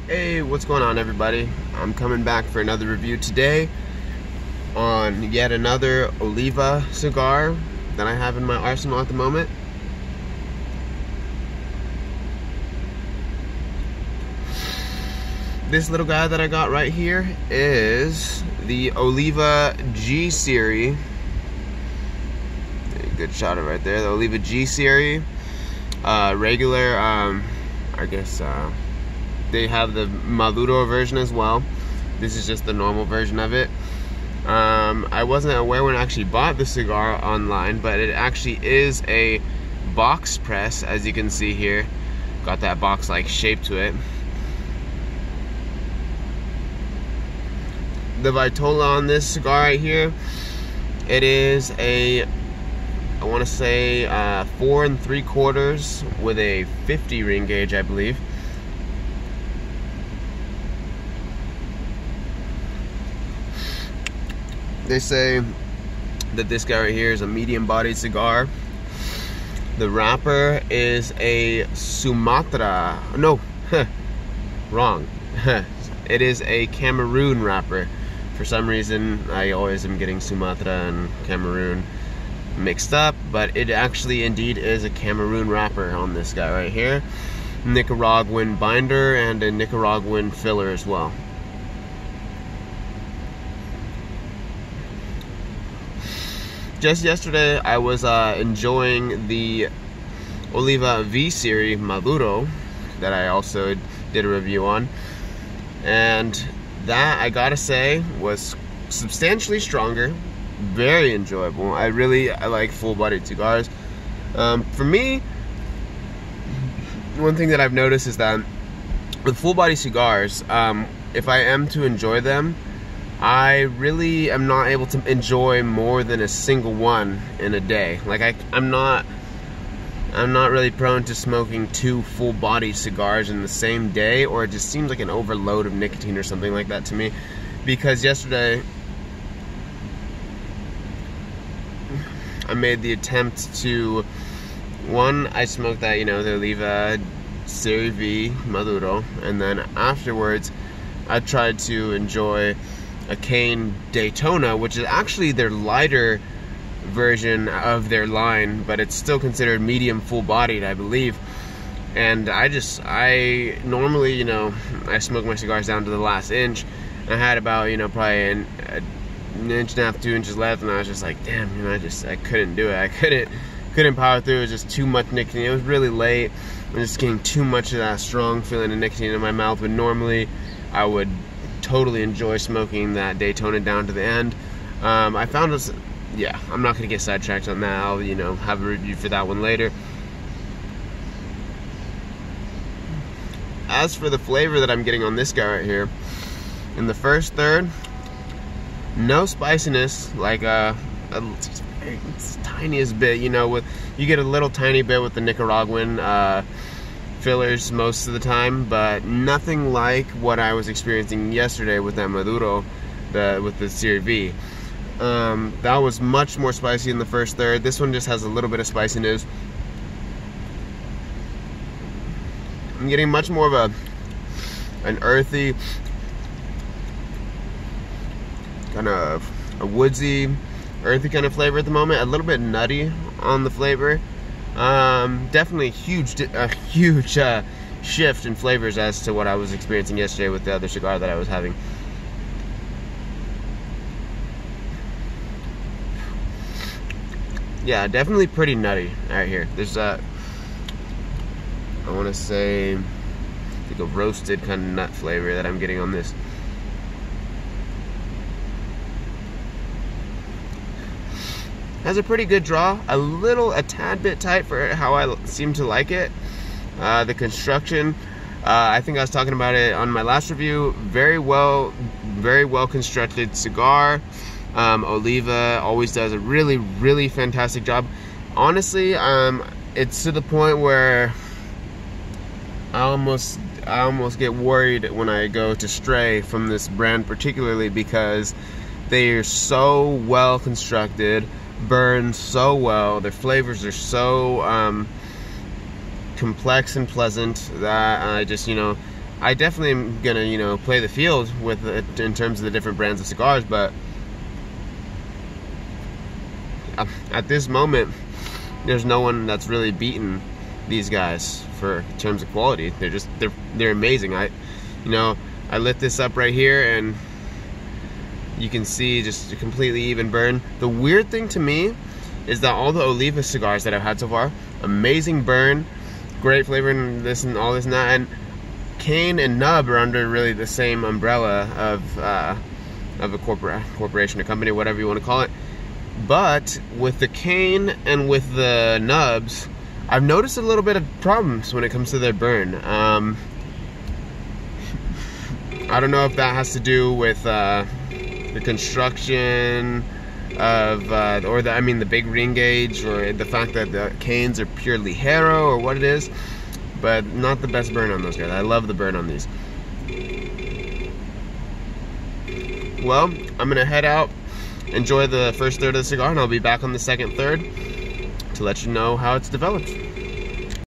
Hey, what's going on, everybody? I'm coming back for another review today on yet another Oliva cigar that I have in my arsenal at the moment. This little guy that I got right here is the Oliva G Serie. Good shot of right there. The Oliva G Serie. Regular, I guess, they have the Maduro version as well. This is just the normal version of it. I wasn't aware when I actually bought the cigar online, but it actually is a box press, as you can see here. Got that box-like shape to it. The vitola on this cigar right here, it is a, I want to say 4 3/4 with a 50 ring gauge, I believe. They say that this guy right here is a medium-bodied cigar. The wrapper is a Sumatra. No, wrong. It is a Cameroon wrapper. For some reason, I always am getting Sumatra and Cameroon mixed up, but it actually indeed is a Cameroon wrapper on this guy right here. Nicaraguan binder and a Nicaraguan filler as well. Just yesterday, I was enjoying the Oliva G Serie Maduro that I also did a review on, and that, I gotta say, was substantially stronger, very enjoyable. I like full-bodied cigars. For me, one thing that I've noticed is that with full-body cigars, if I am to enjoy them, I really am not able to enjoy more than a single one in a day. Like I'm not really prone to smoking 2 full-body cigars in the same day, or it just seems like an overload of nicotine or something like that to me. Because yesterday I made the attempt to, I smoked that, the Oliva Serie V Maduro, and then afterwards I tried to enjoy a cane Daytona, which is actually their lighter version of their line, but it's still considered medium full-bodied, I believe. And I normally, I smoke my cigars down to the last inch. I had about, probably an inch and a half, 2 inches left, and I was just like, damn, I couldn't do it. I couldn't power through. It was just too much nicotine. It was really late. I'm just getting too much of that strong feeling of nicotine in my mouth, but normally I would totally enjoy smoking that Daytona down to the end. I found this, yeah, I'm not gonna get sidetracked on that. I'll, have a review for that one later. As for the flavor that I'm getting on this guy right here, in the first third, no spiciness, like it's tiniest bit, you get a little tiny bit with the Nicaraguan fillers most of the time, but nothing like what I was experiencing yesterday with that Maduro, with the Serie V. That was much more spicy in the first third. This one just has a little bit of spiciness. I'm getting much more of an earthy, kind of a woodsy, earthy kind of flavor at the moment. A little bit nutty on the flavor. Definitely a huge shift in flavors as to what I was experiencing yesterday with the other cigar that I was having. Yeah, definitely pretty nutty right here. There's I want to say, like a roasted kind of nut flavor that I'm getting on this. Has a pretty good draw, a tad bit tight for how I seem to like it. The construction, I think I was talking about it on my last review. Very well constructed cigar. Oliva always does a really fantastic job. Honestly, it's to the point where I almost get worried when I go to stray from this brand, particularly because they are so well constructed, burn so well, their flavors are so complex and pleasant that I just, I definitely am gonna, you know, play the field with it in terms of the different brands of cigars, but at this moment, there's no one that's really beaten these guys for in terms of quality. They're amazing. I lit this up right here, and you can see just a completely even burn. The weird thing to me is that all the Oliva cigars that I've had so far, amazing burn, great flavor, and this and all this and that, and cane and nub are under really the same umbrella of a corporation, a company, whatever you want to call it. But with the cane and with the nubs, I've noticed a little bit of problems when it comes to their burn. I don't know if that has to do with the construction of, the big ring gauge, or the fact that the canes are pure ligero, or what it is. But not the best burn on those guys. I love the burn on these. Well, I'm gonna head out, enjoy the first third of the cigar, and I'll be back on the second third to let you know how it's developed.